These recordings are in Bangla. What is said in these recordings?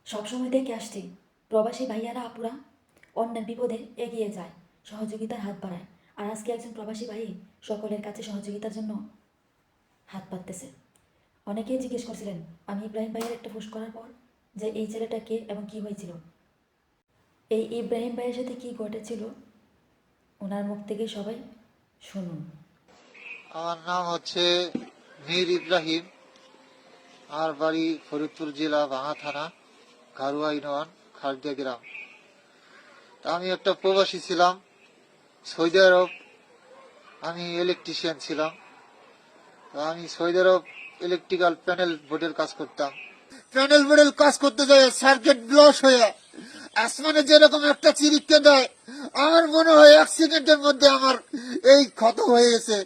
সবসময় দেখে আসছি প্রবাসী ভাইয়ারা আপুরা অন্যের বিপদে এগিয়ে যায়, সহযোগিতার হাত বাড়ায়। আর আজকে একজন প্রবাসী ভাই সকলের কাছে সহযোগিতার জন্য হাত পাততেছে। অনেকেই জিজ্ঞেস করছিলেন আমি ইব্রাহিম ভাইয়ের একটা পোস্ট করার পর যে এই ছেলেটা কে এবং কি হয়েছিল, এই ইব্রাহিম ভাইয়ের সাথে কি ঘটেছিল ওনার মুখ থেকে সবাই শুনুন। আমার নাম হচ্ছে মীর ইব্রাহিম। আমার বাড়ি ফরিদপুর জেলা ভাঙা থানা ঘারুয়া ইউনিয়ন খালদিয়া গ্রাম। তা আমি একটা প্রবাসী ছিলাম সৌদি আরব। আমি ইলেকট্রিশিয়ান ছিলাম। তো আমি সৌদি আরব ইলেকট্রিক্যাল প্যানেল বোর্ডের কাজ করতাম। প্যানেল বোর্ডের কাজ করতে যায় সার্কিট ব্লস হয়ে আসমানে যেরকম একটা চিরিককে দেয়, আমার মনে হয় 1 সেকেন্ডের মধ্যে আমার এই ক্ষত হয়ে গেছে।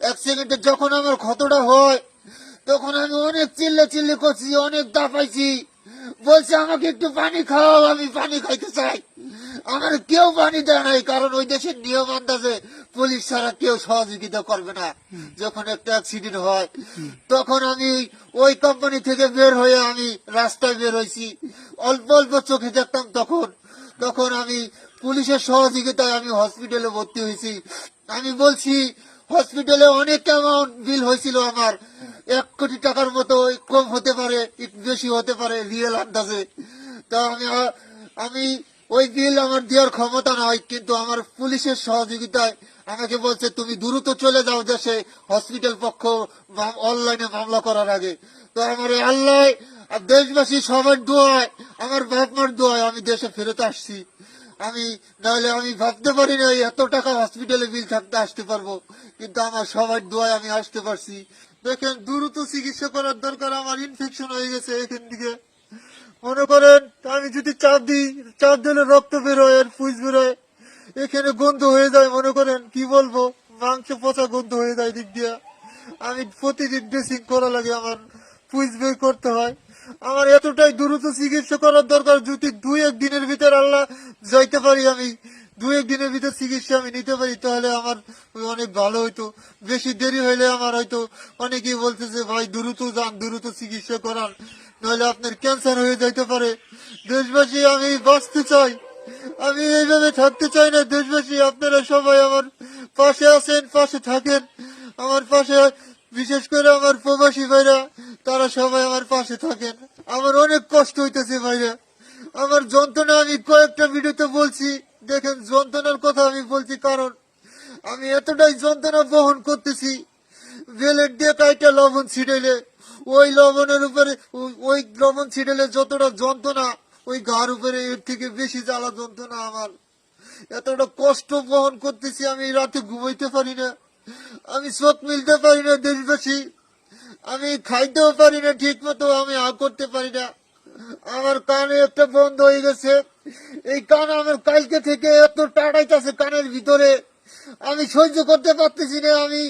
1 সেকেন্ডে যখন আমার ক্ষতটা হয় তখন আমি অনেক চিল্লি করছি, অনেক দাপাইছি, বলছে আমাকে একটু পানি খাও, আমি পানি খাইতে চাই। আমার কেউ পানি দেয় নাই, কারণ ওই দেশের নিয়ম আন্দাজে পুলিশ ছাড়া কেউ সহযোগিতা করবে না। যখন একটা অ্যাক্সিডেন্ট হয় তখন আমি ওই কোম্পানি থেকে বের হয়ে আমি রাস্তায় বের হয়েছি, অল্প অল্প চোখে দেখতাম। তখন আমি পুলিশের সহযোগিতায় আমি হসপিটালে ভর্তি হয়েছি। আমি বলছি হসপিটালে অনেক অ্যামাউন্ট বিল হয়েছিল আমার, 1 কোটি টাকার মতো, কম হতে পারে একটু বেশি হতে পারে রিয়েল আন্দাজে। তা আমি ওই বিল আমার দেওয়ার ক্ষমতা নয়, কিন্তু আমার পুলিশের সহযোগিতায় আমাকে বলছে তুমি দ্রুত চলে যাও দেশে, হসপিটাল পক্ষ অনলাইনে মামলা করার আগে। তো আমার আল্লাহ আর দেশবাসী সবার দোয়ায়, আমার বাপ মার দোয়ায় আমি দেশে ফেরত আসছি। নাহলে আমি ভাবতে পারি না এত টাকা হসপিটালে বিল থাকতে আসতে পারবো, কিন্তু আমার সবার দোয়ায় আমি আসতে পারছি। দেখেন দ্রুত চিকিৎসা করার দরকার, আমার ইনফেকশন হয়ে গেছে এখান থেকে। মনে করেন আমি যদি চাপ দিই, চাপ দিলে রক্ত বেরোয় আর ফুস বেরোয়, এখানে গন্ধ হয়ে যায়। মনে করেন কি বলবো, মাংস পচা গন্ধ হয়ে যায় দিক দিয়া। আমি প্রতিদিন ড্রেসিং করা লাগে, আমার ফুস বের করতে হয়। আমার এতটাই দ্রুত চিকিৎসা করার দরকার, যদি 2-1 দিনের ভিতর আল্লাহ যাইতে পারি, আমি 2-1 দিনের ভিতর চিকিৎসা আমি নিতে পারি, তাহলে আমার অনেক ভালো হইতো। বেশি দেরি হইলে আমার হয়তো অনেকেই বলতেছে ভাই দ্রুত যান, দ্রুত চিকিৎসা করান, নইলে আপনার ক্যান্সার হয়ে যাইতে পারে। দেশবাসী আমি বাঁচতে চাই, আমি এইভাবে থাকতে চাই না। দেশবাসী আপনারা সবাই আমার পাশে আছেন, পাশে থাকেন, আমার পাশে, বিশেষ করে আমার প্রবাসী ভাইরা, তারা সবাই আমার পাশে থাকেন। আমার অনেক কষ্ট হইতেছে ভাইরা, আমার যন্ত্রণা আমি কয়েকটা ভিডিওতে বলছি। দেখেন যন্ত্রণার কথা আমি বলছি, কারণ আমি এতটাই যন্ত্রণা বহন করতেছি। বেলেট দিয়ে কাইটা লবণ ছিটাইলে ওই লবণের উপরে, ওই লবণ ছিটাইলে যতটা যন্ত্রণা, ওই গার উপরে এর থেকে বেশি জ্বালা যন্ত্রণা আমার। এতটা কষ্ট বহন করতেছি, আমি রাতে ঘুমাইতে পারি না, আমি চোখ মিলতে পারি না। দেশবাসী আমি খাইতেও পারি না ঠিক মতো, আমি করতে পারি না। আমার কানে একটা বন্ধ হয়ে গেছে, এই কান আমার কালকে থেকে এত টাটাইতেছে কানের ভিতরে, আমি সহ্য করতে পারতেছি না। আমি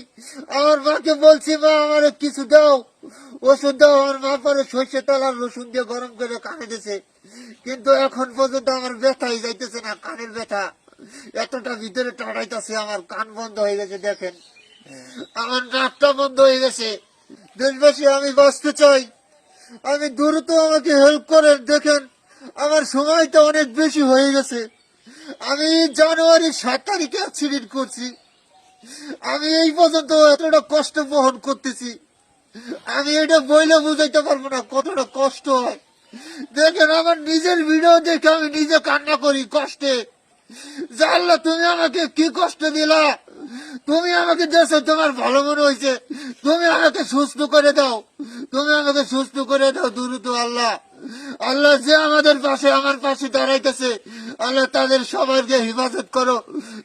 আমার মাকে বলছি মা আমার কিছু দাও, ওষুধ দাও। আমার মা পরে সর্ষে তেল আর রসুন দিয়ে গরম করে কানে দিয়েছে, কিন্তু এখন পর্যন্ত আমার ব্যথাই যাইতেছে না, কানের ব্যথা এতটা ভিতরে টাটাইতেছে, আমার কান বন্ধ হয়ে গেছে। দেখেন আমার নাকটা বন্ধ হয়ে গেছে। দেশবাসী আমি বাঁচতে চাই, আমি দ্রুত আমাকে হেল্প করেন। দেখেন আমার সময়টা অনেক বেশি হয়ে গেছে। আমি জানুয়ারি 7 তারিখে অ্যাক্সিডেন্ট করছি, আমি এই পর্যন্ত এতটা কষ্ট বহন করতেছি, আমি এটা বইলে বুঝাইতে পারবো না কতটা কষ্ট হয়। দেখেন আমার নিজের ভিডিও দেখে আমি নিজে কান্না করি কষ্টে। জানলা তুমি আমাকে কি কষ্ট দিলা, তুমি আমাকে দেশে তোমার ভালো মনে হয়েছে, তুমি আমাকে সুস্থ করে দাও, তুমি আমাকে সুস্থ করে দাও দ্রুত। আল্লাহ আল্লাহ যে আমাদের পাশে, আমার পাশে দাঁড়াইতেছে, আল্লাহ তাদের সবাইকে হেফাজত করো,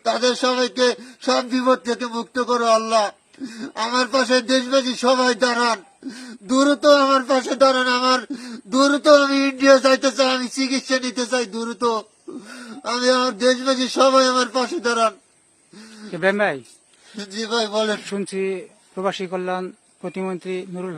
তাদের সবাইকে সব বিপদ থেকে মুক্ত করো। আল্লাহ আমার পাশে দেশবাসী সবাই দাঁড়ান, দ্রুত আমার পাশে দাঁড়ান। আমার দ্রুত আমি ইন্ডিয়া যাইতে চাই, আমি চিকিৎসা নিতে চাই দ্রুত। আমি আমার দেশবাসী সবাই আমার পাশে দাঁড়ান। ইব্রাহিম ভাই, জি ভাই বলেন। শুনছি প্রবাসী কল্যাণ প্রতিমন্ত্রী নুরুল